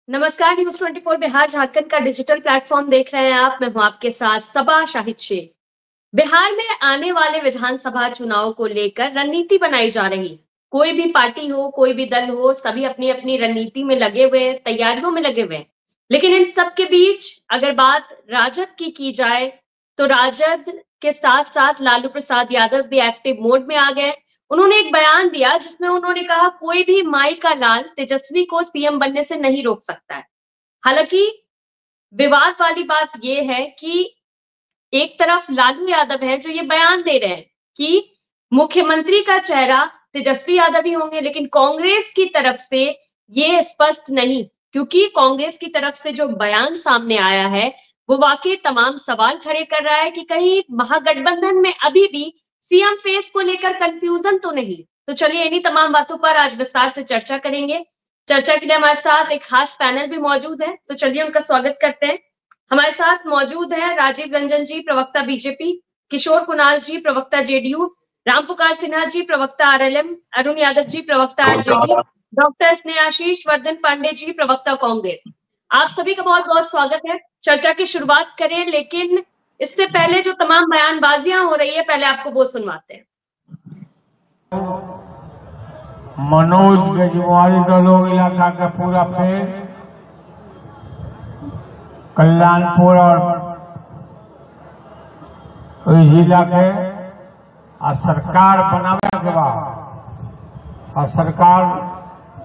नमस्कार। न्यूज 24 बिहार झारखंड का digital platform देख रहे हैं आप। मैं हूं आपके साथ सबा शाहिद शेख। बिहार में आने वाले विधानसभा चुनाव को लेकर रणनीति बनाई जा रही। कोई भी पार्टी हो, कोई भी दल हो, सभी अपनी अपनी रणनीति में लगे हुए, तैयारियों में लगे हुए। लेकिन इन सब के बीच अगर बात राजद की जाए तो राजद के साथ साथ लालू प्रसाद यादव भी एक्टिव मोड में आ गए। उन्होंने एक बयान दिया जिसमें उन्होंने कहा कोई भी माई का लाल तेजस्वी को सीएम बनने से नहीं रोक सकता है। हालांकि विवाद वाली बात यह है कि एक तरफ लालू यादव है जो ये बयान दे रहे हैं कि मुख्यमंत्री का चेहरा तेजस्वी यादव ही होंगे, लेकिन कांग्रेस की तरफ से ये स्पष्ट नहीं, क्योंकि कांग्रेस की तरफ से जो बयान सामने आया है वो वाकई तमाम सवाल खड़े कर रहा है कि कहीं महागठबंधन में अभी भी सीएम फेस को लेकर कंफ्यूजन तो नहीं। तो चलिए इन्हीं तमाम बातों पर आज विस्तार से चर्चा करेंगे। चर्चा के लिए हमारे साथ एक खास पैनल भी मौजूद है, तो चलिए उनका स्वागत करते हैं। हमारे साथ मौजूद है राजीव रंजन जी, प्रवक्ता बीजेपी, किशोर कुणाल जी, प्रवक्ता जेडीयू, रामपुकार सिन्हा जी, प्रवक्ता आरएलएम, अरुण यादव जी, प्रवक्ता आरजेडी, डॉक्टर स्नेहाशीष वर्धन पांडे जी, प्रवक्ता कांग्रेस। आप सभी का बहुत बहुत स्वागत है। चर्चा की शुरुआत करें, लेकिन इससे पहले जो तमाम बयानबाजियां हो रही है पहले आपको वो सुनवाते हैं। मनोज गजवारी दलों इलाका का पूरा फेर कल्याणपुर और जिला के सरकार बनाने के बाद और सरकार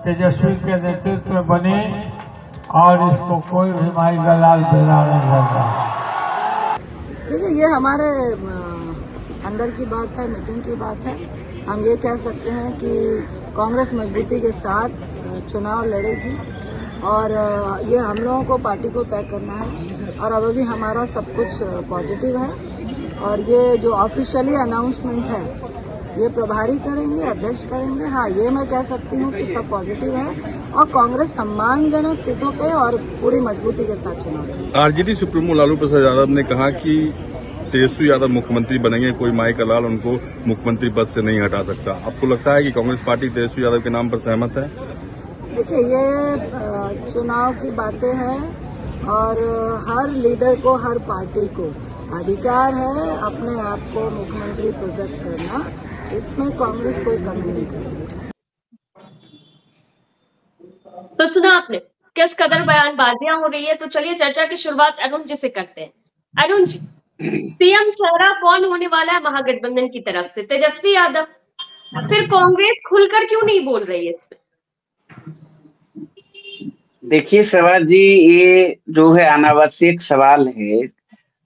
तेजस्वी के नेतृत्व में बनी और इसको कोई भी माई दलाल देना नहीं लगता। देखिए, ये हमारे अंदर की बात है, मीटिंग की बात है। हम ये कह सकते हैं कि कांग्रेस मजबूती के साथ चुनाव लड़ेगी और ये हम लोगों को पार्टी को तय करना है और अब अभी हमारा सब कुछ पॉजिटिव है और ये जो ऑफिशियली अनाउंसमेंट है ये प्रभारी करेंगे, अध्यक्ष करेंगे। हाँ, ये मैं कह सकती हूँ कि सब पॉजिटिव है और कांग्रेस सम्मानजनक सीटों पे और पूरी मजबूती के साथ चुनाव लड़ेगी। आरजेडी सुप्रीमो लालू प्रसाद यादव ने कहा कि तेजस्वी यादव मुख्यमंत्री बनेंगे, कोई माई का लाल उनको मुख्यमंत्री पद से नहीं हटा सकता। आपको लगता है कि कांग्रेस पार्टी तेजस्वी यादव के नाम पर सहमत है? देखिए, ये चुनाव की बातें हैं और हर लीडर को, हर पार्टी को अधिकार है अपने आप को मुख्यमंत्री प्रोजेक्ट करना। इसमें कांग्रेस कोई कमी नहीं करेगी। तो सुना आपने किस कदर बयानबाजियां हो रही है। तो चलिए चर्चा की शुरुआत अरुण जी से करते हैं। अरुण जी, सीएम चेहरा कौन होने वाला है महागठबंधन की तरफ से? तेजस्वी यादव? फिर कांग्रेस खुलकर क्यों नहीं बोल रही है? देखिए सभा जी, ये जो है अनावश्यक सवाल है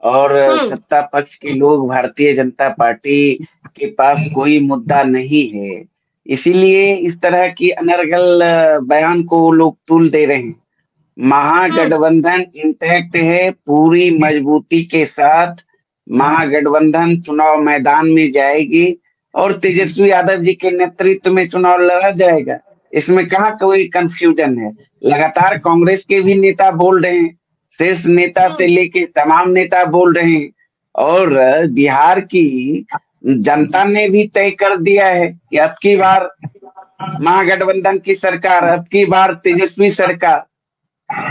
और सत्ता पक्ष के लोग, भारतीय जनता पार्टी के पास कोई मुद्दा नहीं है, इसीलिए इस तरह की अनर्गल बयान को वो लोग तुल दे रहे हैं। महागठबंधन इंटैक्ट है, पूरी मजबूती के साथ महागठबंधन चुनाव मैदान में जाएगी और तेजस्वी यादव जी के नेतृत्व में चुनाव लड़ा जाएगा। इसमें कहाँ कोई कंफ्यूजन है। लगातार कांग्रेस के भी नेता बोल रहे हैं, शीर्ष नेता से लेके तमाम नेता बोल रहे हैं और बिहार की जनता ने भी तय कर दिया है कि अब की बार महागठबंधन की सरकार, अब की बार तेजस्वी सरकार।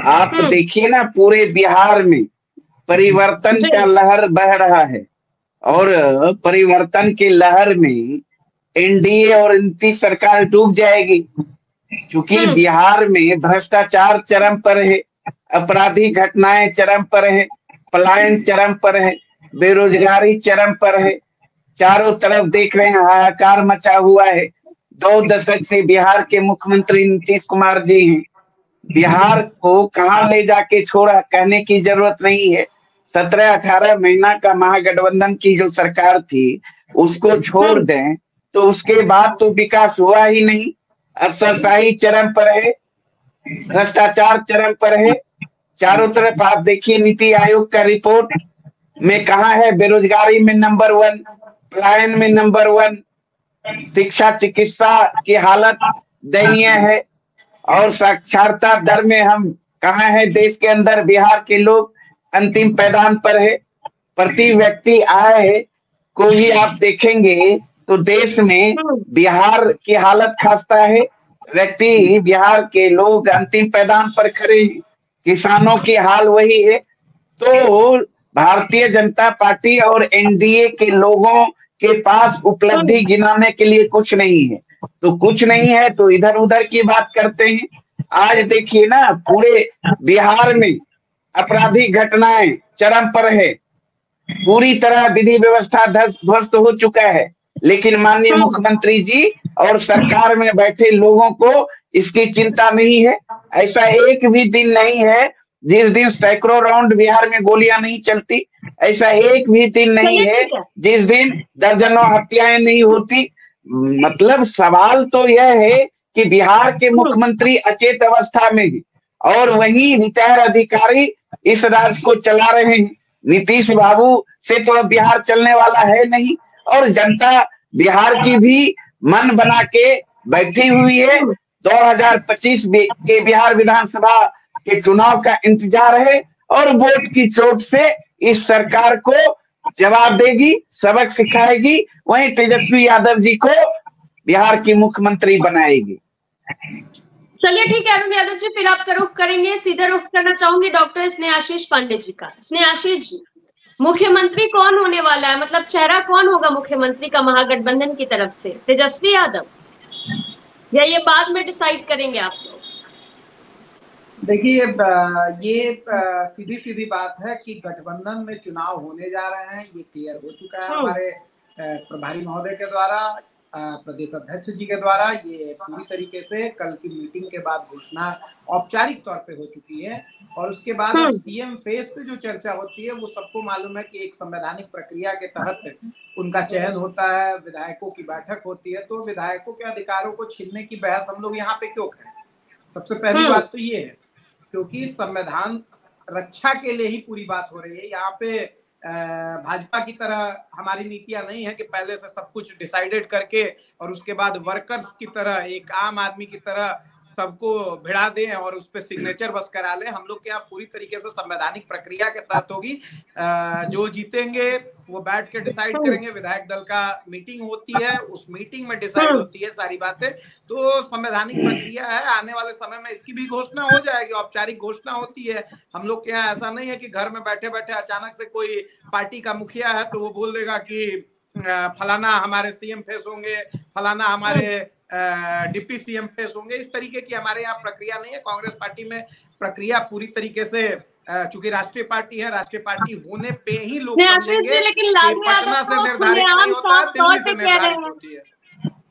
आप देखिए ना, पूरे बिहार में परिवर्तन का लहर बह रहा है और परिवर्तन की लहर में एनडीए और नीतीश सरकार डूब जाएगी, क्योंकि बिहार में भ्रष्टाचार चरम पर है, आपराधिक घटनाएं चरम पर है, पलायन चरम पर है, बेरोजगारी चरम पर है। चारों तरफ देख रहे हैं, हाहाकार मचा हुआ है। 2 दशक से बिहार के मुख्यमंत्री नीतीश कुमार जी हैं। बिहार को कहां ले जाके छोड़ा कहने की जरूरत नहीं है। 17-18 महीना का महागठबंधन की जो सरकार थी उसको छोड़ दें तो उसके बाद तो विकास हुआ ही नहीं। अफसरशाही चरम पर है, भ्रष्टाचार चरम पर है। चारों तरफ आप देखिए, नीति आयोग का रिपोर्ट में कहा है बेरोजगारी में नंबर 1, पलायन में नंबर 1, शिक्षा चिकित्सा की हालत दयनीय है और साक्षरता दर में हम कहाँ है देश के अंदर? बिहार के लोग अंतिम पैदान पर है। प्रति व्यक्ति आय को भी आप देखेंगे तो देश में बिहार की हालत खस्ता है व्यक्ति, बिहार के लोग अंतिम पैदान पर खड़े हैं, किसानों की हाल वही है। तो भारतीय जनता पार्टी और एनडीए के लोगों के पास उपलब्धि गिनाने के लिए कुछ नहीं है। तो कुछ नहीं है तो इधर उधर की बात करते हैं। आज देखिए ना, पूरे बिहार में आपराधिक घटनाएं चरम पर है, पूरी तरह विधि व्यवस्था ध्वस्त हो चुका है, लेकिन माननीय मुख्यमंत्री जी और सरकार में बैठे लोगों को इसकी चिंता नहीं है। ऐसा एक भी दिन नहीं है जिस दिन सैकड़ों राउंड बिहार में गोलियां नहीं चलती। ऐसा एक भी दिन नहीं है जिस दिन दर्जनों हत्याएं नहीं होती। मतलब सवाल तो यह है कि बिहार के मुख्यमंत्री अचेत अवस्था में है और वही रिटायर अधिकारी इस राज्य को चला रहे हैं। नीतीश बाबू से तो अब बिहार चलने वाला है नहीं, और जनता बिहार की भी मन बना के बैठी हुई है। 2025 के बिहार विधानसभा के चुनाव का इंतजार है और वोट की चोट से इस सरकार को जवाब देगी, सबक सिखाएगी, वहीं तेजस्वी यादव जी को बिहार की मुख्यमंत्री बनाएगी। चलिए ठीक है अरुण यादव जी, फिर आपका रुख करेंगे, सीधा रुख करना चाहूंगी डॉक्टर स्नेहाशीष पांडे जी का। स्नेहाशीष जी, मुख्यमंत्री कौन होने वाला है, मतलब चेहरा कौन होगा मुख्यमंत्री का महागठबंधन की तरफ से, तेजस्वी यादव या ये बाद में डिसाइड करेंगे आप लोग? देखिए, ये सीधी सीधी बात है कि गठबंधन में चुनाव होने जा रहे हैं, ये क्लियर हो चुका है हमारे प्रभारी महोदय के द्वारा, प्रदेश अध्यक्ष जी के द्वारा। ये पूरी तरीके से कल की मीटिंग के बाद घोषणा औपचारिक तौर पे हो चुकी है। और उसके बाद अब सीएम फेस पे जो चर्चा होती है वो सबको मालूम है कि एक संवैधानिक प्रक्रिया के तहत उनका चयन होता है, विधायकों की बैठक होती है। तो विधायकों के अधिकारों को छीनने की बहस हम लोग यहाँ पे क्यों करें? सबसे पहली बात तो ये है, क्योंकि संविधान रक्षा के लिए ही पूरी बात हो रही है। यहाँ पे भाजपा की तरह हमारी नीतियां नहीं है कि पहले से सब कुछ डिसाइडेड करके और उसके बाद वर्कर्स की तरह, एक आम आदमी की तरह सबको भिड़ा दें और उस पर सिग्नेचर बस करा लें। हम लोग के यहाँ पूरी तरीके से संवैधानिक प्रक्रिया के तहत होगी। जो जीतेंगे वो बैठ के डिसाइड करेंगे। विधायक दल का मीटिंग होती है, उस मीटिंग में डिसाइड होती है सारी बातें। तो संवैधानिक प्रक्रिया है, आने वाले समय में इसकी भी घोषणा हो जाएगी, औपचारिक घोषणा होती है। हम लोग के यहाँ ऐसा नहीं है कि घर में बैठे बैठे अचानक से कोई पार्टी का मुखिया है तो वो बोल देगा कि फलाना हमारे सीएम फेस होंगे, फलाना हमारे डिप्टी सीएम फेस होंगे। इस तरीके की हमारे यहाँ प्रक्रिया नहीं है। कांग्रेस पार्टी में प्रक्रिया पूरी तरीके से, चूंकि राष्ट्रीय पार्टी है, राष्ट्रीय पार्टी होने पे ही लोग समझेंगे कि पटना से निर्धारित नहीं होता है, दिल्ली से निर्धारित होती है।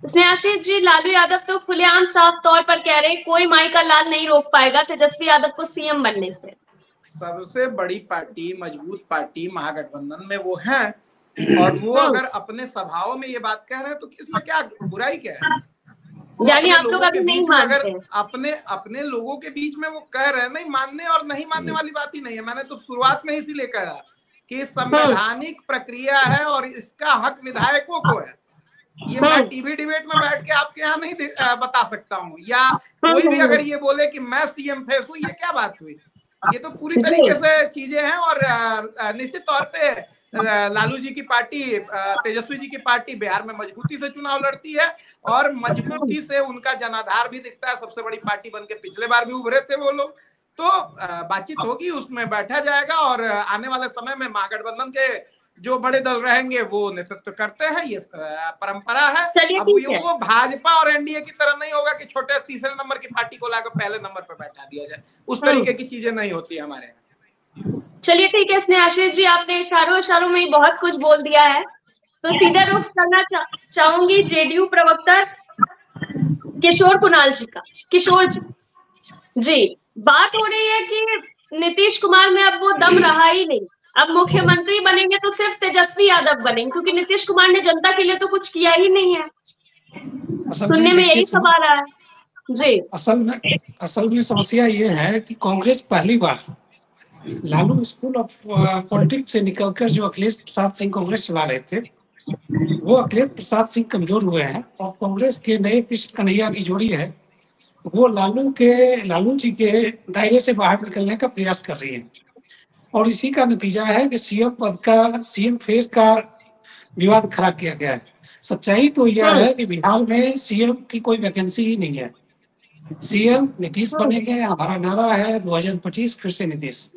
स्नेहाशीष जी, लालू यादव तो खुलेआम साफ तौर पर कह रहे हैं कोई माई का लाल नहीं रोक पाएगा तेजस्वी यादव को सीएम बनने से। सबसे बड़ी पार्टी, मजबूत पार्टी महागठबंधन में वो है, और वो अगर अपने सभाओं में ये बात कह रहे हैं तो इसमें क्या बुराई क्या है? यानी आप लोग अभी नहीं मानते? अगर अपने लोगों के बीच में वो कह रहे हैं, नहीं मानने और नहीं मानने वाली बात ही नहीं है। मैंने तो शुरुआत में इसीलिए कहा कि संवैधानिक प्रक्रिया है और इसका हक विधायकों को है। ये मैं टीवी डिबेट में बैठ के आपके यहाँ नहीं बता सकता हूँ, या कोई भी अगर ये बोले कि मैं सीएम फेस हूँ, ये क्या बात हुई? ये तो पूरी तरीके से चीजें हैं। और निश्चित तौर पे लालू जी की पार्टी, तेजस्वी जी की पार्टी बिहार में मजबूती से चुनाव लड़ती है और मजबूती से उनका जनाधार भी दिखता है। सबसे बड़ी पार्टी बनके पिछले बार भी उभरे थे वो लोग। तो बातचीत होगी, उसमें बैठा जाएगा और आने वाले समय में महागठबंधन के जो बड़े दल रहेंगे वो नेतृत्व करते हैं। ये परंपरा है। अब वो भाजपा और एनडीए की तरह नहीं होगा कि छोटे तीसरे नंबर की पार्टी को लाकर पहले नंबर पर बैठा दिया जाए। उस तरीके की चीजें नहीं होती हमारे। चलिए ठीक है स्नेहाशीष जी, आपने इशारों में ही बहुत कुछ बोल दिया है, तो सीधा रुख करना चाहूंगी जेडीयू प्रवक्ता किशोर कुणाल जी का। किशोर जी, बात हो रही है कि नीतीश कुमार में अब वो दम रहा ही नहीं, अब मुख्यमंत्री बनेंगे तो सिर्फ तेजस्वी यादव बनेंगे, क्योंकि नीतीश कुमार ने जनता के लिए तो कुछ किया ही नहीं है। सुनने में यही सब आ रहा है जी। असल में समस्या ये है कि कांग्रेस पहली बार लालू स्कूल ऑफ पॉलिटिक्स से निकलकर जो अखिलेश प्रसाद सिंह कांग्रेस चला रहे थे, वो अखिलेश प्रसाद सिंह कमजोर हुए हैं और कांग्रेस के नए कृष्ण कन्हैया की जोड़ी है, वो लालू जी के दायरे से बाहर निकलने का प्रयास कर रही है। और इसी का नतीजा है कि सीएम पद का, सीएम फेस का विवाद खड़ा किया गया है। सच्चाई तो यह है कि बिहार में सीएम की कोई वैकेंसी ही नहीं है। सीएम नीतीश बनेंगे, हमारा नारा है 2025 फिर से नीतीश।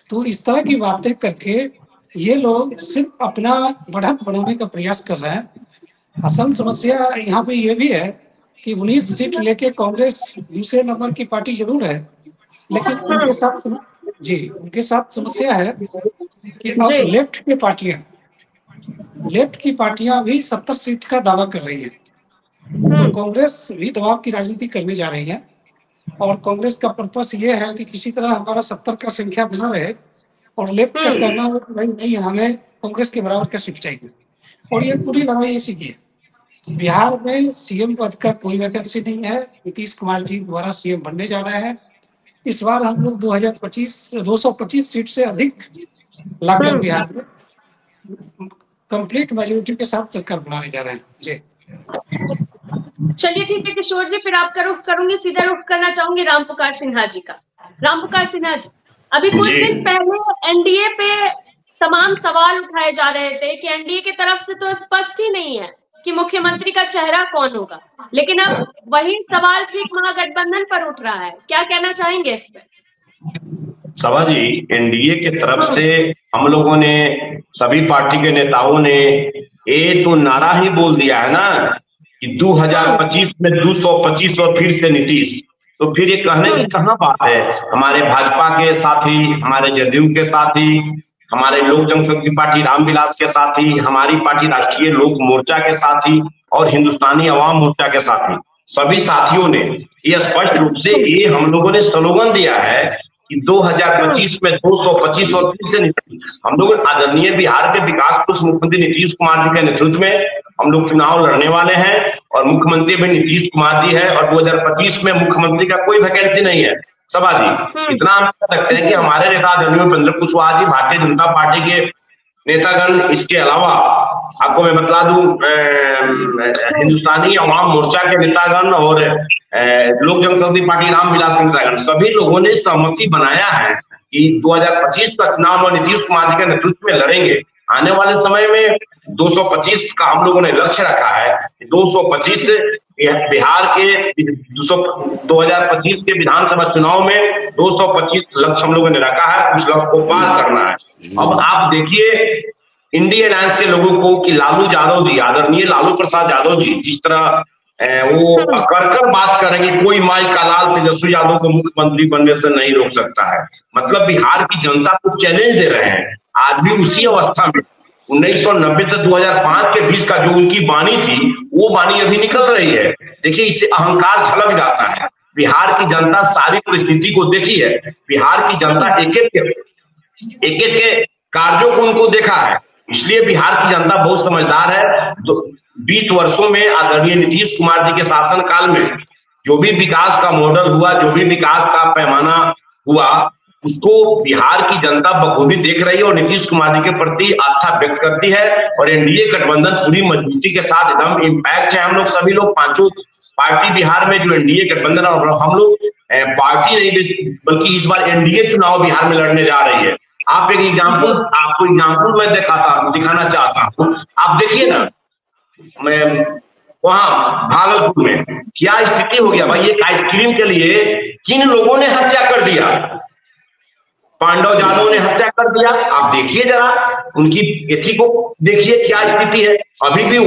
तो इस तरह की बातें करके ये लोग सिर्फ अपना बढ़त बढ़ाने का प्रयास कर रहे हैं। असल समस्या यहाँ पे ये भी है कि 19 सीट लेके कांग्रेस दूसरे नंबर की पार्टी जरूर है, लेकिन उनके साथ समस्या है कि अब लेफ्ट की पार्टियां भी 70 सीट का दावा कर रही है। तो कांग्रेस भी दबाव की राजनीति करने जा रही है, और कांग्रेस का पर्पस ये है कि किसी तरह हमारा 70 का संख्या बना रहे, और लेफ्ट का कहना है कि भाई नहीं, हमें कांग्रेस के बराबर का सीट चाहिए। और ये पूरी लड़ाई इसी की है। बिहार में सीएम पद का कोई वैकेंसी नहीं है, नीतीश कुमार जी दोबारा सीएम बनने जा रहे हैं। इस बार हम लोग 225 सीट से अधिक लाकर बिहार में कंप्लीट मेजोरिटी के साथ सरकार बनाने जा रहे हैं। जी चलिए ठीक है किशोर जी, फिर आपका रुख करूंगी, सीधा रुख करना चाहूंगी रामपुकार सिन्हा जी का। रामपुकार सिन्हा जी, अभी कुछ दिन पहले एनडीए पे तमाम सवाल उठाए जा रहे थे कि एनडीए की तरफ से तो स्पष्ट ही नहीं है कि मुख्यमंत्री का चेहरा कौन होगा, लेकिन अब वही सवाल ठीक महागठबंधन पर उठ रहा है। क्या कहना चाहेंगे इस पर? सभा जी, एनडीए के तरफ से हम लोगों ने, सभी पार्टी के नेताओं ने ये तो नारा ही बोल दिया है ना कि 2025 में 225 और फिर से नीतीश। तो फिर ये कहने की कहाँ बात है? हमारे भाजपा के साथी, हमारे जदयू के साथी, हमारे लोक जनशक्ति पार्टी रामविलास के साथी, हमारी पार्टी राष्ट्रीय लोक मोर्चा के साथी और हिंदुस्तानी अवाम मोर्चा के साथी, सभी साथियों ने ये स्पष्ट रूप से ये हम लोगों ने स्लोगन दिया है कि 2025 में 225 और फिर से नीतीश। हम लोग आदरणीय बिहार के विकास पुरुष मुख्यमंत्री नीतीश कुमार जी के नेतृत्व में हम लोग चुनाव लड़ने वाले हैं, और मुख्यमंत्री भी नीतीश कुमार जी है, और 2025 में मुख्यमंत्री का कोई वैकेंसी नहीं है। सभा जी, इतना हम कह सकते हैं कि हमारे नेता आदरणीय उपेंद्र कुशवाहा जी, भारतीय जनता पार्टी के नेतागण, इसके अलावा आपको मैं बता दूं हिंदुस्तानी अवाम मोर्चा के नेतागण और लोक जनशक्ति पार्टी रामविलास के नेतागण, सभी लोगों ने सहमति बनाया है कि 2025 का चुनाव और नीतीश कुमार जी के नेतृत्व में लड़ेंगे। आने वाले समय में 225 का हम लोगों ने लक्ष्य रखा है। 225 बिहार के 2025 के विधानसभा चुनाव में 225 लक्ष्य हम लोगों ने रखा है, उस लक्ष्य को पार करना है। अब आप देखिए इंडिया अलायंस के लोगों को कि लालू यादव जी, आदरणीय लालू प्रसाद यादव जी, जिस तरह वो कर बात करेंगे, कोई माई का लाल तेजस्वी यादव को मुख्यमंत्री बनने से नहीं रोक सकता है। मतलब बिहार की जनता को चैलेंज दे रहे हैं। आज भी उसी अवस्था में 1990 से 2005 के बीच का जो उनकी वाणी थी, वो वाणी अभी निकल रही है। देखिए, इससे अहंकार झलक जाता है। बिहार की जनता सारी परिस्थिति को देखी है। बिहार की जनता एक एक के कार्यों को उनको देखा है, इसलिए बिहार की जनता बहुत समझदार है। 20 वर्षों में आदरणीय नीतीश कुमार जी के शासन काल में जो भी विकास का मॉडल हुआ, जो भी विकास का पैमाना हुआ, उसको बिहार की जनता बखूबी देख रही है और नीतीश कुमार जी के प्रति आस्था व्यक्त करती है। और एनडीए गठबंधन पूरी मजबूती के साथ एकदम इम्पैक्ट है। हम लोग सभी लोग पांचों पार्टी बिहार में जो एनडीए गठबंधन, और हम लोग पार्टी नहीं बल्कि इस बार एनडीए चुनाव बिहार में लड़ने जा रही है। आप एक एग्जाम्पल, आपको एग्जाम्पल मैं दिखाना चाहता हूँ। आप देखिए ना, मैं वहां भागलपुर में क्या स्थिति हो गया भाई। एक आइसक्रीम के लिए किन लोगों ने हत्या कर दिया? पांडव यादव ने हत्या कर दिया। आप देखिए जरा उनकी एथी को देखिए, क्या स्थिति है। अभी भी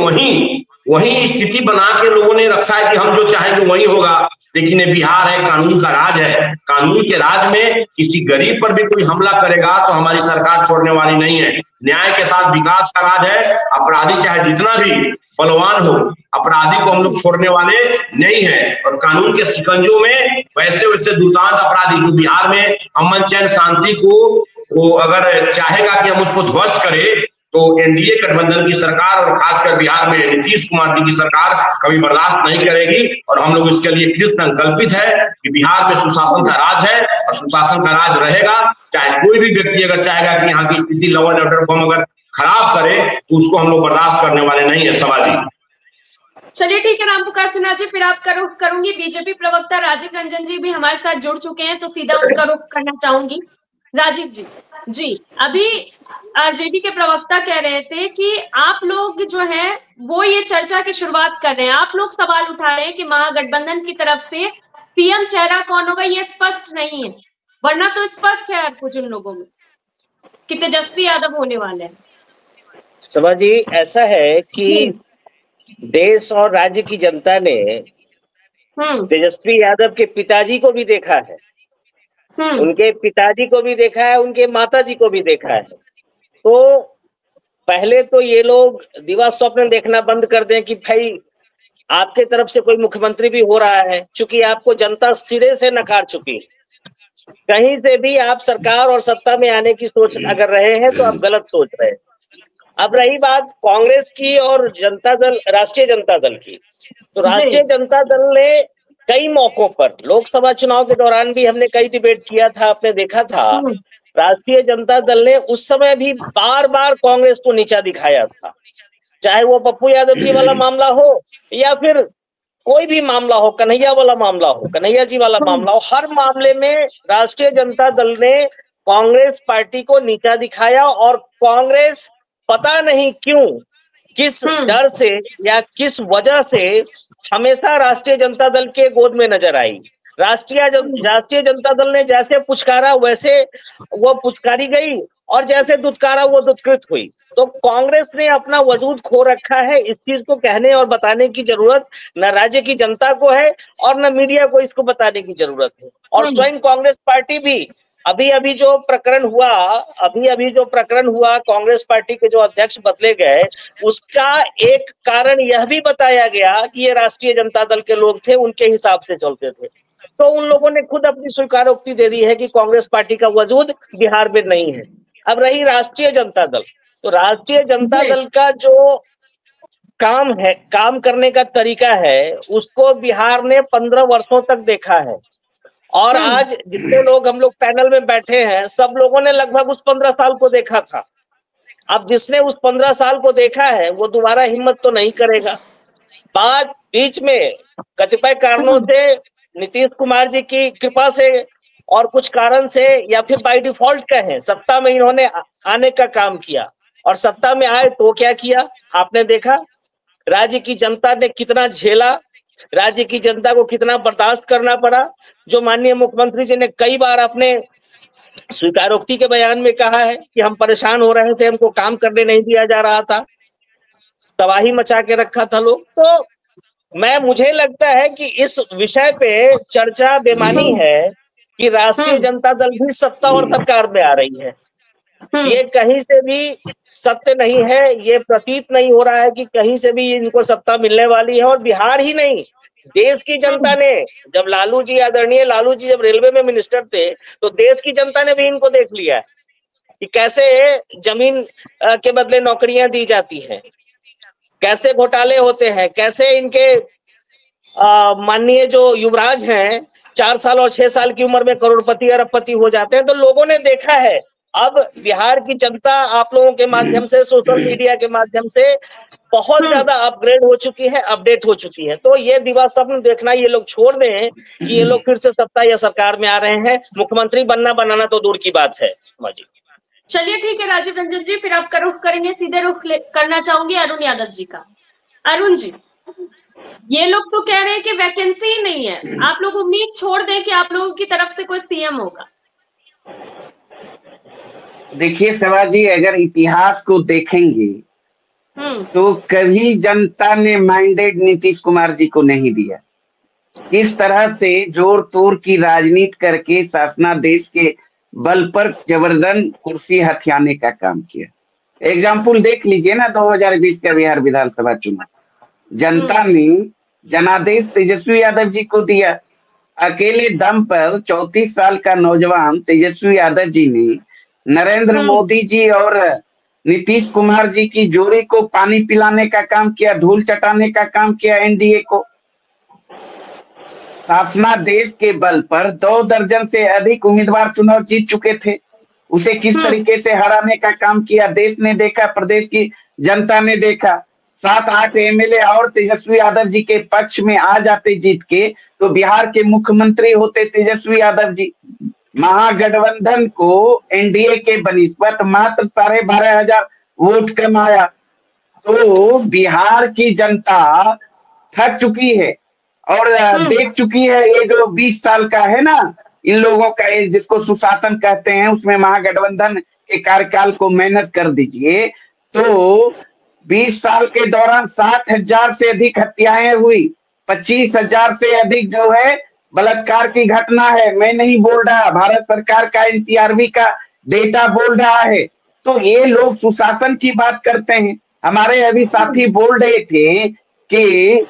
वही स्थिति बना के लोगों ने रखा है कि हम जो चाहेंगे वही होगा। लेकिन ये बिहार है, कानून का राज है। कानून के राज में किसी गरीब पर भी कोई हमला करेगा तो हमारी सरकार छोड़ने वाली नहीं है। न्याय के साथ विकास का राज है। अपराधी चाहे जितना भी बलवान हो, अपराधी को हम लोग छोड़ने वाले नहीं है। और कानून के शिकंजों में वैसे दुर्दांत अपराधी जो बिहार में अमन चैन शांति को अगर चाहेगा कि हम उसको ध्वस्त करें, तो एनडीए गठबंधन की सरकार और खासकर बिहार में नीतीश कुमार जी की सरकार कभी बर्दाश्त नहीं करेगी। और हम लोग इसके लिए कृत संकल्पित है कि बिहार में सुशासन का राज है और सुशासन का राज रहेगा। चाहे कोई भी व्यक्ति अगर चाहेगा कि यहाँ की स्थिति लॉ एंड ऑर्डर को हम अगर खराब करे तो उसको हम लोग बर्दाश्त करने वाले नहीं है। सवाल चलिए ठीक है रामपुकार सिन्हा जी, फिर आपका रुख करूंगी। बीजेपी प्रवक्ता राजीव रंजन जी भी हमारे साथ जुड़ चुके हैं, तो सीधा उनका रुख करना चाहूंगी। राजीव जी, अभी आरजेडी के प्रवक्ता कह रहे थे कि आप लोग जो है वो ये चर्चा की शुरुआत कर रहे हैं, आप लोग सवाल उठा रहे हैं कि महागठबंधन की तरफ से पीएम चेहरा कौन होगा ये स्पष्ट नहीं है, वरना तो स्पष्ट है कुछ उन लोगों में कि तेजस्वी यादव होने वाले हैं। सभा जी, ऐसा है कि देश और राज्य की जनता ने तेजस्वी यादव के पिताजी को भी देखा है, उनके पिताजी को भी देखा है, उनके माताजी को भी देखा है। तो पहले तो ये लोग दिवा स्वप्न देखना बंद कर दें कि भाई आपके तरफ से कोई मुख्यमंत्री भी हो रहा है, क्योंकि आपको जनता सिरे से नकार चुकी है। कहीं से भी आप सरकार और सत्ता में आने की सोच अगर रहे हैं तो आप गलत सोच रहे हैं। अब रही बात कांग्रेस की और जनता दल, राष्ट्रीय जनता दल की, तो राष्ट्रीय जनता दल ने कई मौकों पर लोकसभा चुनाव के दौरान भी हमने कई डिबेट किया था, आपने देखा था, राष्ट्रीय जनता दल ने उस समय भी बार बार कांग्रेस को नीचा दिखाया था, चाहे वो पप्पू यादव जी वाला मामला हो या फिर कोई भी मामला हो, कन्हैया वाला मामला हो, कन्हैया जी वाला मामला हो, हर मामले में राष्ट्रीय जनता दल ने कांग्रेस पार्टी को नीचा दिखाया। और कांग्रेस पता नहीं क्यों, किस डर से या किस वजह से हमेशा राष्ट्रीय जनता दल के गोद में नजर आई। राष्ट्रीय जनता दल ने जैसे पुचकारा वैसे वो पुचकारी गई और जैसे दुत्कारा वो दुत्कृत हुई। तो कांग्रेस ने अपना वजूद खो रखा है। इस चीज को कहने और बताने की जरूरत न राज्य की जनता को है और न मीडिया को इसको बताने की जरूरत है। और स्वयं कांग्रेस पार्टी भी अभी जो प्रकरण हुआ कांग्रेस पार्टी के जो अध्यक्ष बदले गए, उसका एक कारण यह भी बताया गया कि ये राष्ट्रीय जनता दल के लोग थे, उनके हिसाब से चलते थे। तो उन लोगों ने खुद अपनी स्वीकारोक्ति दे दी है कि कांग्रेस पार्टी का वजूद बिहार में नहीं है। अब रही राष्ट्रीय जनता दल, तो राष्ट्रीय जनता दल का जो काम करने का तरीका है उसको बिहार ने 15 वर्षों तक देखा है। और आज जितने लोग हम लोग पैनल में बैठे हैं, सब लोगों ने लगभग उस 15 साल को देखा था। अब जिसने उस 15 साल को देखा है वो दोबारा हिम्मत तो नहीं करेगा। बीच में कतिपय कारणों से, नीतीश कुमार जी की कृपा से और कुछ कारण से, या फिर बाय डिफॉल्ट कहें, सत्ता में इन्होंने आने का काम किया। और सत्ता में आए तो क्या किया आपने देखा, राज्य की जनता ने कितना झेला, राज्य की जनता को कितना बर्दाश्त करना पड़ा। जो माननीय मुख्यमंत्री जी ने कई बार अपने स्वीकारोक्ति के बयान में कहा है कि हम परेशान हो रहे थे, हमको काम करने नहीं दिया जा रहा था, तबाही मचा के रखा था लोग। तो मुझे लगता है कि इस विषय पे चर्चा बेमानी है कि राष्ट्रीय जनता दल भी सत्ता और सरकार में आ रही है। ये कहीं से भी सत्य नहीं है, ये प्रतीत नहीं हो रहा है कि कहीं से भी इनको सत्ता मिलने वाली है। और बिहार ही नहीं, देश की जनता ने, जब आदरणीय लालू जी जब रेलवे में मिनिस्टर थे, तो देश की जनता ने भी इनको देख लिया है कि कैसे जमीन के बदले नौकरियां दी जाती हैं, कैसे घोटाले होते हैं, कैसे इनके माननीय जो युवराज हैं 4 साल और 6 साल की उम्र में करोड़पति अरबपति हो जाते हैं। तो लोगों ने देखा है। अब बिहार की जनता आप लोगों के माध्यम से, सोशल मीडिया के माध्यम से बहुत ज्यादा अपग्रेड हो चुकी है, अपडेट हो चुकी है। तो ये दिवा स्वप्न देखना ये लोग छोड़ दें कि ये लोग फिर से सत्ता या सरकार में आ रहे हैं। मुख्यमंत्री बनाना तो दूर की बात है। चलिए ठीक है राजीव रंजन जी, फिर आपका रुख करेंगे, सीधे रुख करना चाहूंगी अरुण यादव जी का। अरुण जी, ये लोग तो कह रहे हैं कि वैकेंसी ही नहीं है, आप लोग उम्मीद छोड़ दें कि आप लोगों की तरफ से कोई सीएम होगा। देखिए सभा जी, अगर इतिहास को देखेंगे तो कभी जनता ने मैंडेट नीतीश कुमार जी को नहीं दिया। इस तरह से जोर तोड़ की राजनीति करके शासनादेश के बल पर जबरदस्त कुर्सी हथियाने का काम किया। एग्जाम्पल देख लीजिए ना, 2020 का बिहार विधानसभा चुनाव, जनता ने जनादेश तेजस्वी यादव जी को दिया। अकेले दम पर 34 साल का नौजवान तेजस्वी यादव जी ने नरेंद्र मोदी जी और नीतीश कुमार जी की जोड़ी को पानी पिलाने का काम किया, धूल चटाने का काम किया एनडीए को। शासनादेश के बल पर 2 दर्जन से अधिक उम्मीदवार चुनाव जीत चुके थे, उसे किस तरीके से हराने का काम किया देश ने देखा, प्रदेश की जनता ने देखा। 7-8 एमएलए और तेजस्वी यादव जी के पक्ष में आ जाते जीत के, तो बिहार के मुख्यमंत्री होते तेजस्वी यादव जी। महागठबंधन को एनडीए के बनिस्बत मात्र 12,500 वोट कम आया। तो बिहार की जनता थक चुकी है और देख चुकी है। ये जो 20 साल का है ना इन लोगों का, जिसको सुशासन कहते हैं, उसमें महागठबंधन के कार्यकाल को मेहनत कर दीजिए तो 20 साल के दौरान 60,000 से अधिक हत्याएं हुई, 25,000 से अधिक जो है बलात्कार की घटना है। मैं नहीं बोल रहा, भारत सरकार का एनसीआरबी का डेटा बोल रहा है। तो ये लोग सुशासन की बात करते हैं। हमारे अभी साथी बोल रहे थे कि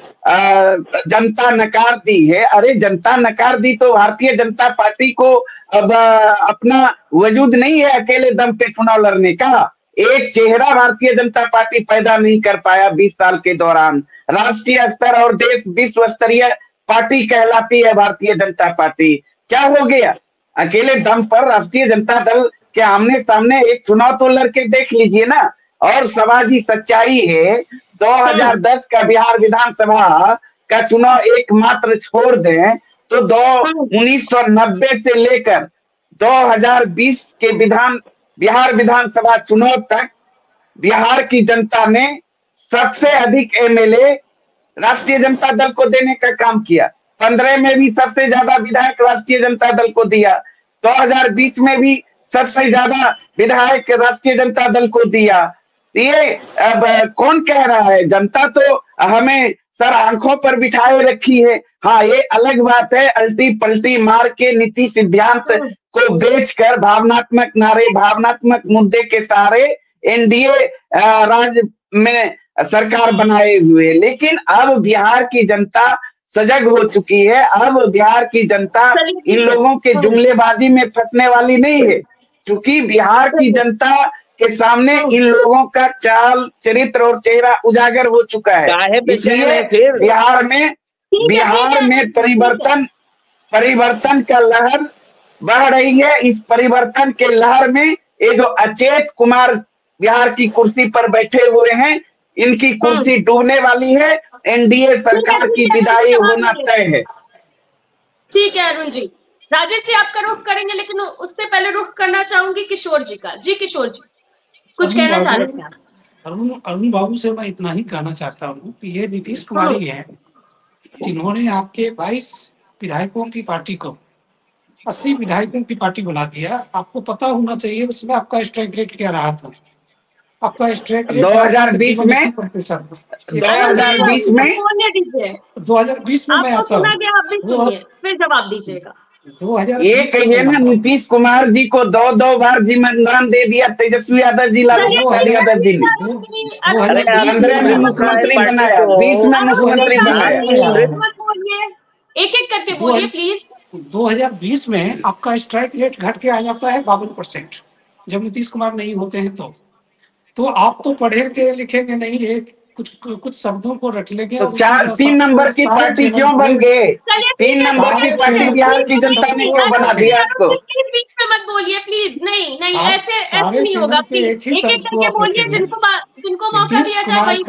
जनता नकार दी है। अरे जनता नकार दी तो भारतीय जनता पार्टी को अब अपना वजूद नहीं है अकेले दम पे चुनाव लड़ने का। एक चेहरा भारतीय जनता पार्टी पैदा नहीं कर पाया 20 साल के दौरान। राष्ट्रीय स्तर और देश विश्व स्तरीय पार्टी कहलाती है भारतीय जनता पार्टी। क्या हो गया? अकेले दम पर राष्ट्रीय जनता दल के आमने सामने एक चुनाव तो लड़के देख लीजिए ना। और समाजी सच्चाई है 2010 का बिहार विधानसभा का चुनाव एकमात्र छोड़ दें तो 1990 से लेकर 2020 के बिहार विधानसभा चुनाव तक बिहार की जनता ने सबसे अधिक एमएलए राष्ट्रीय जनता दल को देने का काम किया। 15 में भी सबसे ज्यादा विधायक राष्ट्रीय जनता दल को दिया, 2020 में भी सबसे ज्यादा विधायक राष्ट्रीय जनता दल को दिया। ये अब कौन कह रहा है? जनता तो हमें सर आंखों पर बिठाए रखी है। हाँ, ये अलग बात है, अल्टी पलटी मार के नीति सिद्धांत को बेचकर भावनात्मक नारे, भावनात्मक मुद्दे के सहारे एनडीए राज्य में सरकार बनाए हुए। लेकिन अब बिहार की जनता सजग हो चुकी है। अब बिहार की जनता इन लोगों के जुमलेबाजी में फंसने वाली नहीं है, क्योंकि बिहार की जनता के सामने इन लोगों का चाल, चरित्र और चेहरा उजागर हो चुका है। इसलिए बिहार में परिवर्तन का लहर बढ़ रही है। इस परिवर्तन के लहर में ये जो अचेत कुमार बिहार की कुर्सी पर बैठे हुए हैं, इनकी कुर्सी डूबने वाली है। एनडीए सरकार की विदाई होना तय है। ठीक है अरुण जी। राजेश जी आपका रुख करेंगे, लेकिन उससे पहले रुख करना चाहूंगी किशोर जी का। जी किशोर जी, कुछ कहना चाह रहे थे आप? अरुण बाबू से मैं इतना ही कहना चाहता हूँ कि ये नीतीश कुमार ही है जिन्होंने आपके 22 विधायकों की पार्टी को 80 विधायकों की पार्टी बना दिया। आपको पता होना चाहिए उसमें आपका स्ट्राइक रेट क्या रहा था। आपका स्ट्राइक रेट 2020 में मैं आता हूँ, फिर जवाब दीजिएगा। 2000 ये कहिए ना, नीतीश कुमार जी को 2 बार जिम्मेदार दे दिया तेजस्वी यादव जी, लालू प्रसाद यादव जी ने। 15 में मुख्यमंत्री बनाया, 20 में मुख्यमंत्री बनाया। एक एक करके बोलिए प्लीज। 2020 में आपका स्ट्राइक रेट घट के आ जाता है 52% जब नीतीश कुमार नहीं होते हैं तो आप तो पढ़ेंगे लिखेंगे नहीं है, कुछ शब्दों को रख लेंगे। तो 3 नंबर की पार्टी क्यों बन गए? 3 नंबर की पार्टी बिहार की जनता ने क्यों बना दिया आपको? बीच में मत बोलिए प्लीज। नहीं ऐसे नहीं होगा। प्लीज एक एक करके बोलिए, जिनको मौका दिया जाए वही।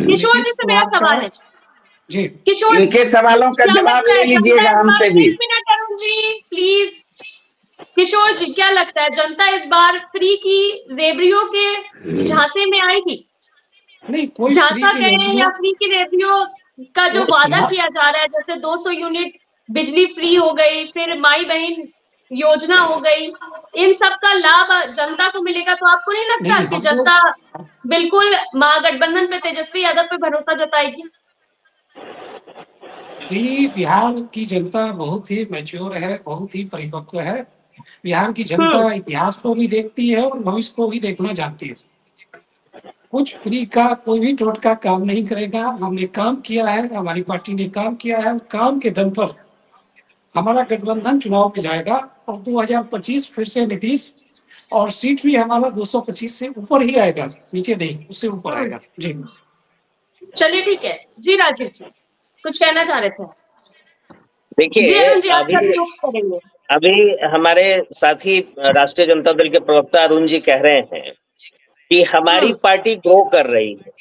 किशोर जी से मेरा सवाल है जी, किशोर, इनके सवालों का जवाब ले लीजिएगा हमसे भी। अरुण जी प्लीज। किशोर जी, क्या लगता है जनता इस बार फ्री की रेवड़ियों के झांसे में आएगी? नहीं, कोई झांसा कहें या फ्री की रेवड़ियों का जो वादा किया जा रहा है, जैसे 200 यूनिट बिजली फ्री हो गई, फिर माई बहन योजना हो गई, इन सब का लाभ जनता को मिलेगा। तो आपको नहीं लगता कि जनता बिल्कुल महागठबंधन पे, तेजस्वी यादव पे भरोसा जताएगी? बिहार की जनता बहुत ही मैच्योर है, बहुत ही परिपक्व है। बिहार की जनता इतिहास को भी देखती है और भविष्य को भी देखना जानती है। कुछ फ्री का कोई भी टोटका काम नहीं करेगा। हमने काम किया है, हमारी पार्टी ने काम किया है, काम के दम पर हमारा गठबंधन चुनाव में जाएगा और 2025 फिर से नीतीश, और सीट भी हमारा 225 से ऊपर ही आएगा, नीचे नहीं, उससे ऊपर आएगा। जी चलिए ठीक है जी। राजीव जी कुछ कहना चाह रहे थे? देखिए, अभी हमारे साथी राष्ट्रीय जनता दल के प्रवक्ता अरुण जी कह रहे हैं कि हमारी पार्टी ग्रो कर रही है।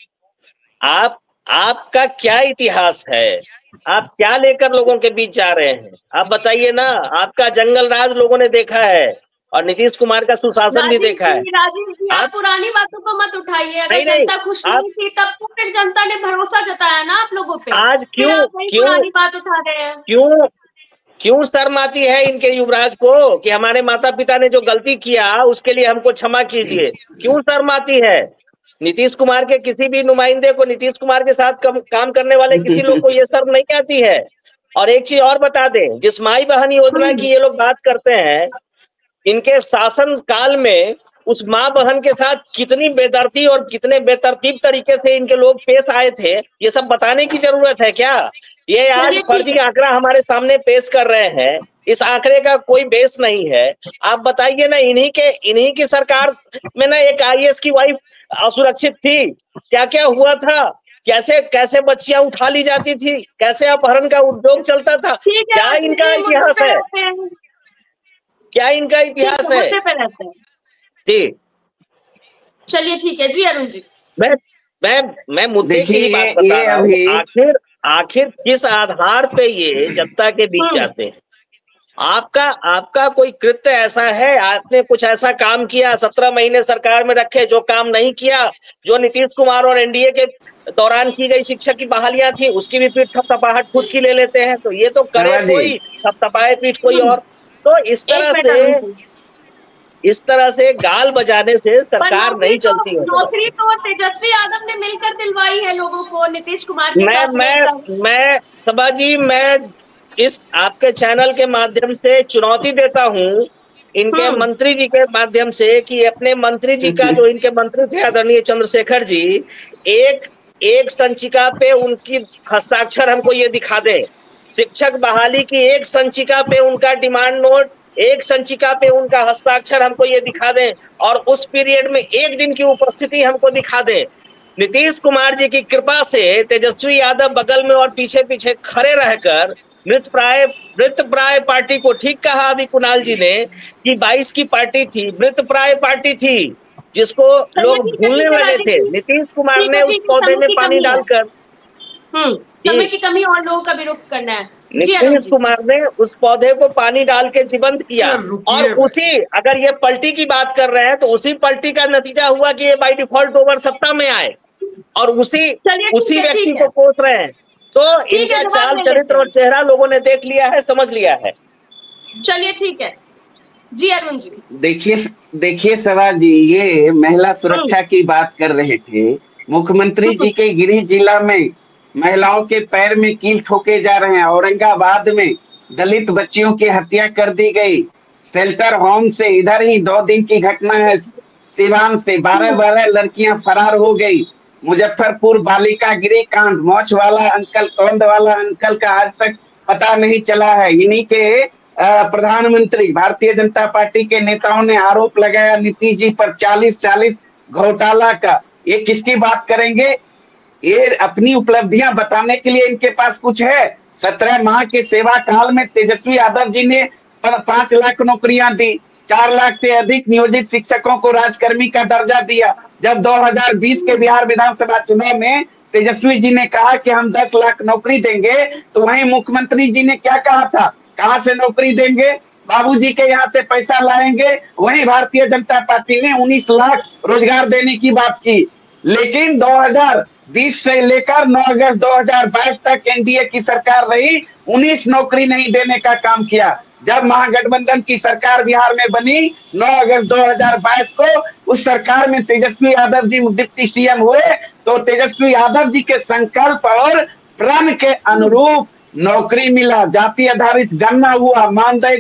आपका क्या इतिहास है? आप क्या लेकर लोगों के बीच जा रहे हैं? आप बताइए ना। आपका जंगल राज लोगों ने देखा है और नीतीश कुमार का सुशासन भी देखा है। राजीव जी, आप पुरानी बातों को मत उठाइए। अगर नहीं, जनता खुश नहीं थी तब तो फिर जनता ने भरोसा जताया ना आप लोगों पे। आज फिर आप वही पुरानी बात उठा रहे हैं। क्यों शर्म आती है इनके युवराज को कि हमारे माता पिता ने जो गलती किया उसके लिए हमको क्षमा कीजिए? क्यों शर्म आती है? नीतीश कुमार के किसी भी नुमाइंदे को, नीतीश कुमार के साथ काम करने वाले किसी लोग को ये शर्म नहीं आती है? और एक चीज और बता दें, जिस माई बहन योजना की ये लोग बात करते हैं, इनके शासन काल में उस माँ बहन के साथ कितनी बेदर्दी और कितने बेतरतीब तरीके से इनके लोग पेश आए थे, ये सब बताने की जरूरत है क्या? ये आज फर्जी आंकड़ा हमारे सामने पेश कर रहे हैं, इस आंकड़े का कोई बेस नहीं है। आप बताइए ना, इन्हीं की सरकार में ना एक IAS की वाइफ असुरक्षित थी, क्या क्या हुआ था, कैसे कैसे बच्चियां उठा ली जाती थी, कैसे अपहरण का उद्योग चलता था। क्या इनका इतिहास है? क्या इनका इतिहास है? जी चलिए ठीक है जी अरुण जी, मैं मुद्दे की ही बात बता रहा हूँ। आखिर किस आधार पे ये जनता के बीच जाते हैं? आपका कोई कृत्य ऐसा है, आपने कुछ ऐसा काम किया 17 महीने सरकार में रखे जो काम नहीं किया? जो नीतीश कुमार और NDA के दौरान की गई शिक्षक की बहालियां थी उसकी भी पीठ थपथपाहट खुद की ले लेते हैं, तो ये तो करे कोई, थपथपाए पीठ कोई और। तो इस तरह से गाल बजाने से सरकार नहीं चलती है। नौकरी तो तेजस्वी यादव ने मिलकर दिलवाई है लोगों को, नीतीश कुमार के साथ। मैं सभा जी, मैं इस आपके चैनल के माध्यम से चुनौती देता हूं इनके मंत्री जी के माध्यम से कि अपने मंत्री जी का, जो इनके मंत्री थे आदरणीय चंद्रशेखर जी, एक संचिका पे उनकी हस्ताक्षर हमको ये दिखा दे। शिक्षक बहाली की एक संचिका पे उनका डिमांड नोट, एक संचिका पे उनका हस्ताक्षर हमको ये दिखा दें, और उस पीरियड में एक दिन की उपस्थिति हमको दिखा दें। नीतीश कुमार जी की कृपा से तेजस्वी यादव बगल में और पीछे पीछे खड़े रहकर मृत प्राय पार्टी को, ठीक कहा अभी कुणाल जी ने कि 22 की पार्टी थी, मृत प्राय पार्टी थी जिसको लोग भूलने लगे थे। नीतीश कुमार ने उस पौधे में पानी डालकर, समय की कमी और लोगों का विरोध करना है, नीतीश कुमार ने उस पौधे को पानी डाल के जीवंत किया। और उसी, अगर ये पलटी की बात कर रहे हैं तो उसी पलटी का नतीजा हुआ कि ये बाय डिफॉल्ट ओवर सत्ता में आए और उसी व्यक्ति को कोस रहे हैं। तो इनका चाल चरित्र और चेहरा लोगों ने देख लिया है, समझ लिया है। चलिए ठीक है जी अरुण जी। देखिए सभा जी, ये महिला सुरक्षा की बात कर रहे थे। मुख्यमंत्री जी के गृह जिला में महिलाओं के पैर में कील ठोके जा रहे हैं। औरंगाबाद में दलित बच्चियों की हत्या कर दी गई। शेल्टर होम से इधर ही 2 दिन की घटना है, सिवान से 12 लड़कियां फरार हो गई। मुजफ्फरपुर बालिका गृह कांड, मोछ वाला अंकल, तोंद वाला अंकल का आज तक पता नहीं चला है। इन्हीं के प्रधानमंत्री भारतीय जनता पार्टी के नेताओं ने आरोप लगाया नीतीश जी पर 40 घोटाला का। ये किसकी बात करेंगे? ये अपनी उपलब्धियां बताने के लिए इनके पास कुछ है? 17 माह के सेवा काल में तेजस्वी यादव जी ने 5 लाख नौकरियां दी, 4 लाख से अधिक नियोजित शिक्षकों को राजकर्मी का दर्जा दिया। जब 2020 के बिहार विधानसभा चुनाव में तेजस्वी जी ने कहा कि हम 10 लाख नौकरी देंगे, तो वहीं मुख्यमंत्री जी ने क्या कहा था? कहां से नौकरी देंगे? बाबूजी के यहाँ से पैसा लाएंगे। वहीं भारतीय जनता पार्टी ने 19 लाख रोजगार देने की बात की। लेकिन 2020 से लेकर 9 अगस्त 2022 तक NDA की सरकार रही, 19 नौकरी नहीं देने का काम किया। जब महागठबंधन की सरकार बिहार में बनी 9 अगस्त 2022 को, उस सरकार में तेजस्वी यादव जी डिप्टी CM हुए, तो तेजस्वी यादव जी के संकल्प और प्रण के अनुरूप नौकरी मिला। जाति आधारित गणना हुआ, मानदेय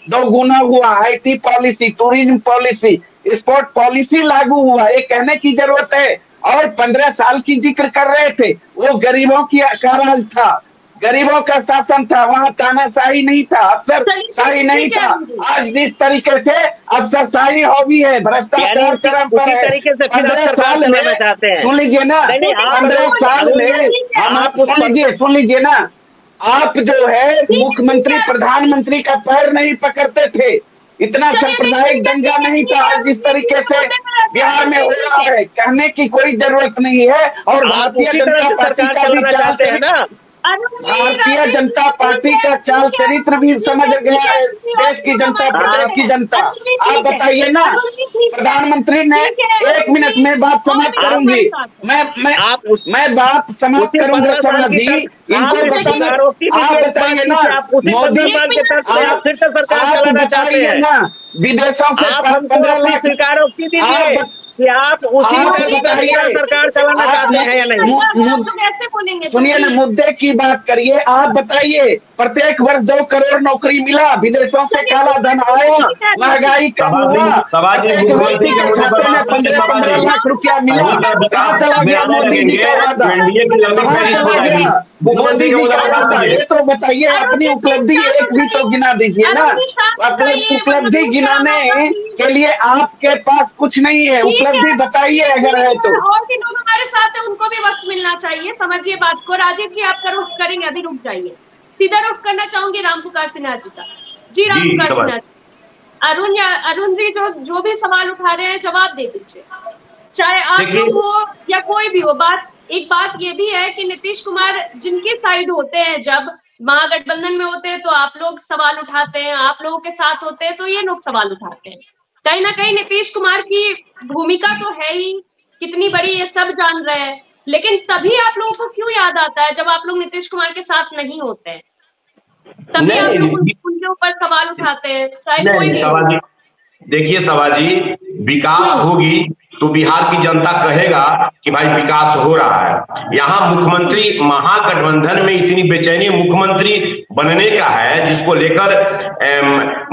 2 गुना हुआ, IT policy, tourism policy, sport policy लागू हुआ। ये कहने की जरूरत है। और 15 साल की जिक्र कर रहे थे, वो गरीबों का राज था, गरीबों का शासन था, वहाँ तानाशाही नहीं था, अफसरशाही नहीं था। आज जिस तरीके से अफसरशाही हॉबी है, भ्रष्टाचार चरम पर है। 15 साल में, सुन लीजिए ना, 15 साल में आप सुन लीजिए ना, आप जो है मुख्यमंत्री प्रधानमंत्री का पैर नहीं पकड़ते थे, इतना सांप्रदायिक दंगा नहीं था। आज जिस तरीके से बिहार में हो रहा है, कहने की कोई जरूरत नहीं है। और भारतीय जनता पार्टी का भी चाहते हैं ना, भारतीय जनता पार्टी का चाल चरित्र भी समझ गया है देश की जनता, प्रदेश की जनता। आप बताइए ना, प्रधानमंत्री ने 1 मिनट में बात समाप्त करूंगी, मैं बात समाप्त करूंगा सभा जी। इनको बताना, आप बताइए ना मोदी, आप फिर से सरकार चलाना चाहते हैं ना विदेशों से 15 लाख स्वीकारोक्ति दीजिए कि आप उसी सरकार चलाना चाहते हैं या नहीं। सुनिए ना, मुद्दे की बात करिए। आप बताइए, प्रत्येक वर्ष 2 करोड़ नौकरी मिला, विदेशों से काला धन आया, महंगाई कम हुआ, प्रत्येक व्यक्ति के खाते में 15-15 लाख रुपया मिला। कहाँ चला गया मोदी जी का वादा? कहाँ चला गया मोदी जी का वादा? ये तो बताइए, अपनी उपलब्धि एक भी तो गिना दीजिए ना। अपनी उपलब्धि गिनाने के लिए आपके पास कुछ नहीं है, उपलब्धि बताइए अगर है तो। और भी लोग हमारे साथ है, उनको भी वक्त मिलना चाहिए, समझिए बात को। राजीव जी आपका रुख करेंगे, अभी रुक जाइए। सीधा रुख करना चाहूंगी राम पुकार सिन्हा जी का। जी राम पुकार सिन्हा जी, अरुण जी जो भी सवाल उठा रहे हैं जवाब दे दीजिए, चाहे आप लोग हो या कोई भी हो। एक बात ये भी है कि नीतीश कुमार जिनकी साइड होते हैं, जब महागठबंधन में होते हैं तो आप लोग सवाल उठाते हैं, आप लोगों के साथ होते हैं तो ये लोग सवाल उठाते हैं। कहीं ना कहीं नीतीश कुमार की भूमिका तो है ही, कितनी बड़ी ये सब जान रहे हैं, लेकिन तभी आप लोगों को क्यों याद आता है जब आप लोग नीतीश कुमार के साथ नहीं होते हैं, तभी आप लोग उनके ऊपर सवाल उठाते हैं, चाहे कोई भी। देखिए सवाजी, विकास होगी तो बिहार की जनता कहेगा कि भाई विकास हो रहा है। यहाँ मुख्यमंत्री महागठबंधन में इतनी बेचैनी मुख्यमंत्री बनने का है, जिसको लेकर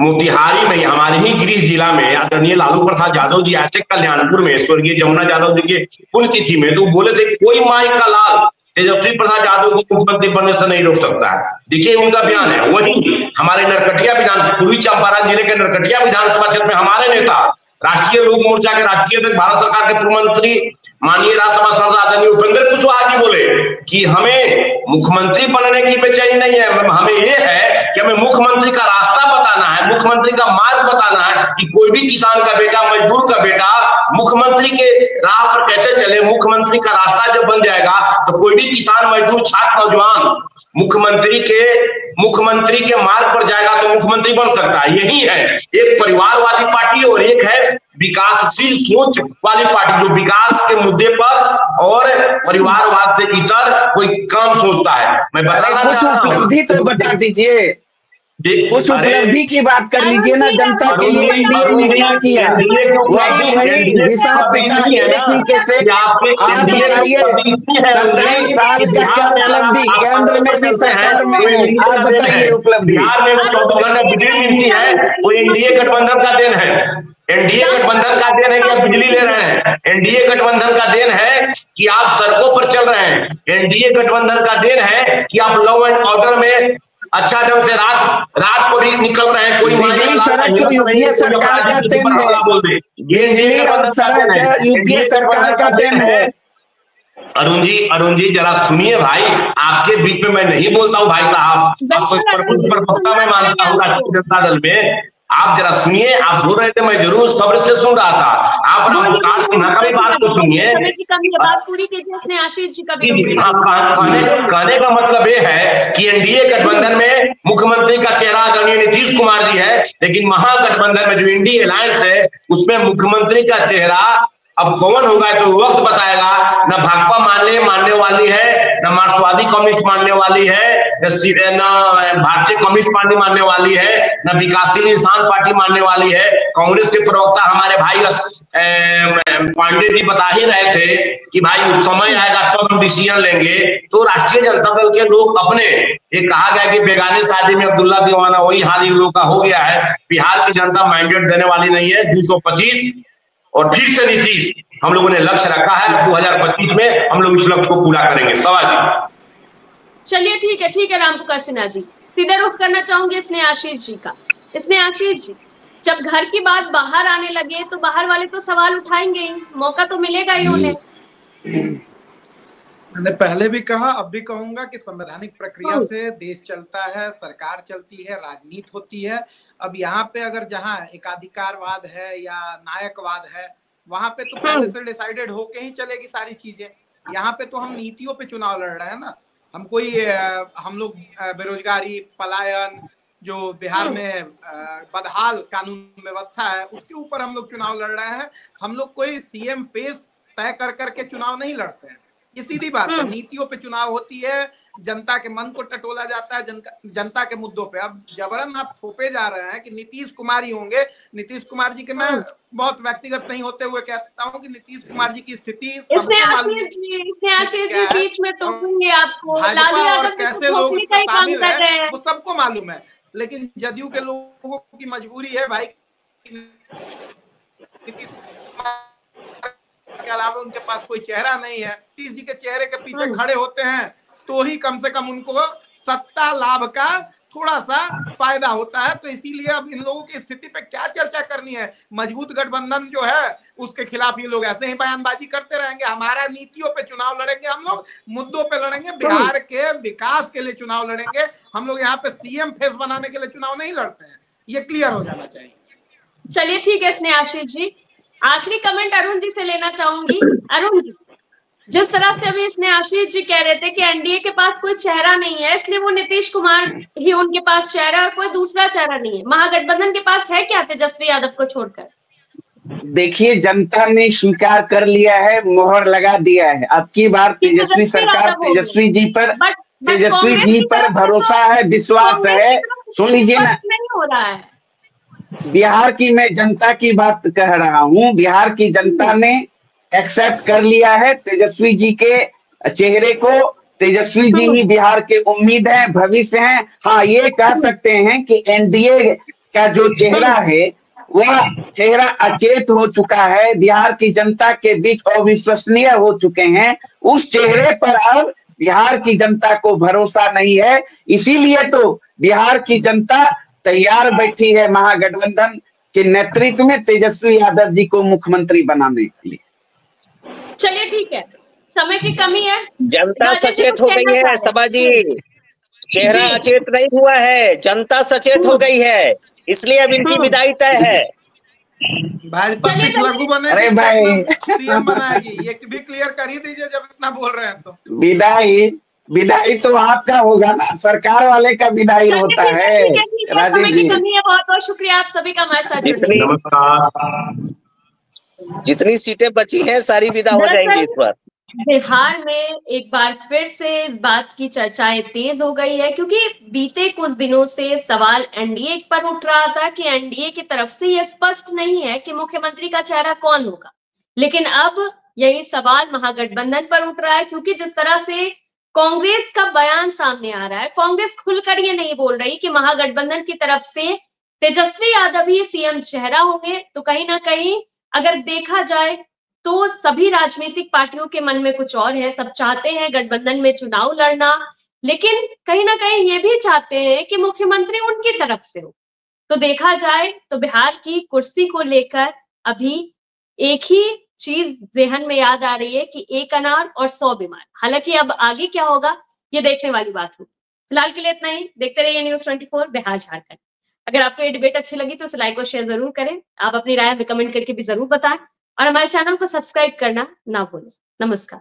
मोतिहारी में, हमारे ही गृह जिला में आदरणीय लालू प्रसाद यादव जी आए थे, कल्याणपुर में स्वर्गीय जमुना यादव जी के पुण्यतिथि में, तो बोले थे कोई माई का लाल तेजस्वी प्रसाद यादव को मुख्यमंत्री बनने से नहीं रोक सकता है। देखिए उनका बयान है। वही हमारे नरकटिया पूर्वी चंपारण जिले के नरकटिया विधानसभा क्षेत्र में हमारे नेता, राष्ट्रीय लोक मोर्चा के राष्ट्रीय अध्यक्ष, भारत सरकार के पूर्व मंत्री, माननीय राज्यसभा सांसद आदरणीय उपेंद्र कुशवाहा जी बोले कि हमें मुख्यमंत्री बनने की बेचैनी नहीं है, हमें ये है कि हमें मुख्यमंत्री का रास्ता बताना है, मुख्यमंत्री का मार्ग बताना है कि कोई भी किसान का बेटा, मजदूर का बेटा मुख्यमंत्री के राह पर कैसे चले। मुख्यमंत्री का रास्ता जब बन जाएगा तो कोई भी किसान, मजदूर, छात्र, नौजवान मुख्यमंत्री के मार्ग पर जाएगा तो मुख्यमंत्री बन सकता है। यही है एक परिवारवादी पार्टी और एक है विकासशील सोच वाली पार्टी, जो विकास के मुद्दे पर और परिवारवाद से इतर कोई काम सोचता है। मैं बताना चाहता हूं, उपलब्धि तो बता दीजिए, कुछ उपलब्धि की बात कर लीजिए ना। जनता के लिए एनडीए ने क्या किया, वही हिसाब किताब कैसे आप बताइए। 17 साल का क्या उपलब्धि, केंद्र में भी सरकार में है, आप बताइए उपलब्धि। बिहार में 24 घंटा बिजली मिलती है, वो एनडीए गठबंधन का देन है। एनडीए गठबंधन का देन है कि आप बिजली ले रहे हैं, एनडीए गठबंधन का देन है कि आप सड़कों पर चल रहे हैं, एनडीए गठबंधन का देन है कि आप लॉ एंड ऑर्डर में अच्छा ढंग से रात को भी निकल रहे हैं। कोई बिजली सड़क यूपीए सरकार का देन है, बिजली और सड़क यूपीए सरकार का देन है। अरुण जी जरा सुनिए भाई, आपके बीच में मैं नहीं बोलता हूँ भाई साहब, आपको प्रवक्ता मैं मानता हूँ राष्ट्रीय जनता दल में। आप जरा सुनिए, आप बोल रहे थे, मैं जरूर सब्र से सुन रहा था। आप रामपुकार सिन्हा का भी बात तो सुनिए, बात पूरी कीजिए। आशीष जी का कहने का मतलब ये है कि एनडीए गठबंधन में मुख्यमंत्री का चेहरा आदरणीय नीतीश कुमार जी है, लेकिन महागठबंधन में जो इंडी अलायंस है उसमें मुख्यमंत्री का चेहरा अब कौन होगा तो वक्त बताएगा। न भाकपा मानने वाली है, न मार्क्सवादी कम्युनिस्ट मानने वाली है, न भारतीय कम्युनिस्ट पार्टी मानने वाली है, न विकासशील इंसान पार्टी मानने वाली है। कांग्रेस के प्रवक्ता हमारे भाई पांडे जी बता ही रहे थे कि भाई उस समय आएगा तब हम डिसीजन लेंगे। तो राष्ट्रीय जनता दल के लोग अपने, ये कहा गया कि बेगानी शादी में अब्दुल्ला दीवाना, वही हाल इन लोगों का हो गया है। बिहार की जनता मैंडेट देने वाली नहीं है। 225 और 20 से 30 हम लोगों ने लक्ष्य रखा है, 2025 में हम लोग इस लक्ष्य को पूरा करेंगे। सवाजी चलिए ठीक है राम पुकार सिन्हा जी, सीधे रुख करना चाहूंगी स्नेह आशीष जी का। स्नेह आशीष जी, जब घर की बात बाहर आने लगे तो बाहर वाले तो सवाल उठाएंगे ही, मौका तो मिलेगा ही उन्हें। मैंने पहले भी कहा, अब भी कहूंगा कि संवैधानिक प्रक्रिया से देश चलता है, सरकार चलती है, राजनीति होती है। अब यहाँ पे अगर जहाँ एकाधिकारवाद है या नायकवाद है, वहां पे तो पहले से डिसाइडेड होके ही चलेगी सारी चीजें। यहाँ पे तो हम नीतियों पे चुनाव लड़ रहे हैं ना, हम लोग बेरोजगारी, पलायन, जो बिहार में बदहाल कानून व्यवस्था है, उसके ऊपर हम लोग चुनाव लड़ रहे हैं। हम लोग कोई सीएम फेस तय कर करके चुनाव नहीं लड़ते हैं। ये सीधी बात है, नीतियों पे चुनाव होती है, जनता के मन को टटोला जाता है, जनता के मुद्दों पे। अब जबरन आप थोपे जा रहे हैं कि नीतीश कुमार ही होंगे। नीतीश कुमार जी के मैं बहुत व्यक्तिगत नहीं होते हुए कहता हूं कि नीतीश कुमार जी की स्थिति भाजपा और कैसे लोग शामिल है वो सबको मालूम है, लेकिन जदयू के लोगों की मजबूरी है भाई, नीतीश कुमार के अलावा उनके पास कोई चेहरा नहीं है। नीतीश जी के चेहरे के पीछे खड़े होते हैं तो ही कम से कम उनको सत्ता लाभ का थोड़ा सा फायदा होता है। तो इसीलिए अब इन लोगों की स्थिति पे क्या चर्चा करनी है। मजबूत गठबंधन जो है उसके खिलाफ ये लोग ऐसे ही बयानबाजी करते रहेंगे। हमारा नीतियों पे चुनाव लड़ेंगे, हम लोग मुद्दों पे लड़ेंगे, बिहार के विकास के लिए चुनाव लड़ेंगे। हम लोग यहाँ पे सीएम फेस बनाने के लिए चुनाव नहीं लड़ते हैं, ये क्लियर हो जाना चाहिए। चलिए ठीक है स्नेहाशीष जी, आखिरी कमेंट अरुण जी से लेना चाहूंगी। अरुण जी, जिस तरह से अभी स्नेहाशीष जी कह रहे थे कि एनडीए के पास कोई चेहरा नहीं है, इसलिए वो नीतीश कुमार ही उनके पास चेहरा है, कोई दूसरा चेहरा नहीं है, महागठबंधन के पास है क्या तेजस्वी यादव को छोड़कर? देखिए, जनता ने स्वीकार कर लिया है, मोहर लगा दिया है। अब की बार तेजस्वी सरकार तेजस्वी जी पर भरोसा है, विश्वास है। सुन लीजिए ना, नहीं हो रहा है। बिहार की मैं जनता की बात कह रहा हूँ। बिहार की जनता ने एक्सेप्ट कर लिया है तेजस्वी जी के चेहरे को। तेजस्वी जी ही बिहार के उम्मीद है, भविष्य है। हाँ, ये कह सकते हैं कि एनडीए का जो चेहरा है वह चेहरा अचेत हो चुका है, बिहार की जनता के बीच अविश्वसनीय हो चुके हैं। उस चेहरे पर अब बिहार की जनता को भरोसा नहीं है, इसीलिए तो बिहार की जनता तैयार बैठी है महागठबंधन के नेतृत्व में तेजस्वी यादव जी को मुख्यमंत्री बनाने के लिए। चलिए ठीक है, समय की कमी है, जनता सचेत हो गई है सभा जी, चेहरा अचेत नहीं हुआ है, जनता सचेत हो गई है, इसलिए अब इनकी विदाई तय है। भाजपा पिछलग्गू बनेगी, अरे भाई सीएम बनाएगी, ये भी क्लियर कर ही दीजिए जब इतना बोल रहे हैं तो। विदाई तो आपका होगा ना, सरकार वाले का विदाई होता है। राजीव जी, बहुत बहुत शुक्रिया आप सभी का हमारे साथ जुड़ने। जितनी सीटें बची हैं सारी विदा हो जाएंगी इस बार। बिहार में एक बार फिर से इस बात की चर्चाएं तेज हो गई है, क्योंकि बीते कुछ दिनों से सवाल एनडीए पर उठ रहा था कि एनडीए की तरफ से यह स्पष्ट नहीं है कि मुख्यमंत्री का चेहरा कौन होगा, लेकिन अब यही सवाल महागठबंधन पर उठ रहा है, क्योंकि जिस तरह से कांग्रेस का बयान सामने आ रहा है, कांग्रेस खुलकर ये नहीं बोल रही कि महागठबंधन की तरफ से तेजस्वी यादव ही सीएम चेहरा होंगे। तो कहीं ना कहीं अगर देखा जाए तो सभी राजनीतिक पार्टियों के मन में कुछ और है। सब चाहते हैं गठबंधन में चुनाव लड़ना, लेकिन कहीं ना कहीं ये भी चाहते हैं कि मुख्यमंत्री उनकी तरफ से हो। तो देखा जाए तो बिहार की कुर्सी को लेकर अभी एक ही चीज ज़हन में याद आ रही है कि 1 अनार और 100 बीमार। हालांकि अब आगे क्या होगा ये देखने वाली बात होगी। फिलहाल के लिए इतना ही, देखते रहिए न्यूज़ 24 बिहार झारखंड। अगर आपको ये डिबेट अच्छी लगी तो इसे लाइक और शेयर जरूर करें। आप अपनी राय हमें कमेंट करके भी जरूर बताएं और हमारे चैनल को सब्सक्राइब करना ना भूलें। नमस्कार।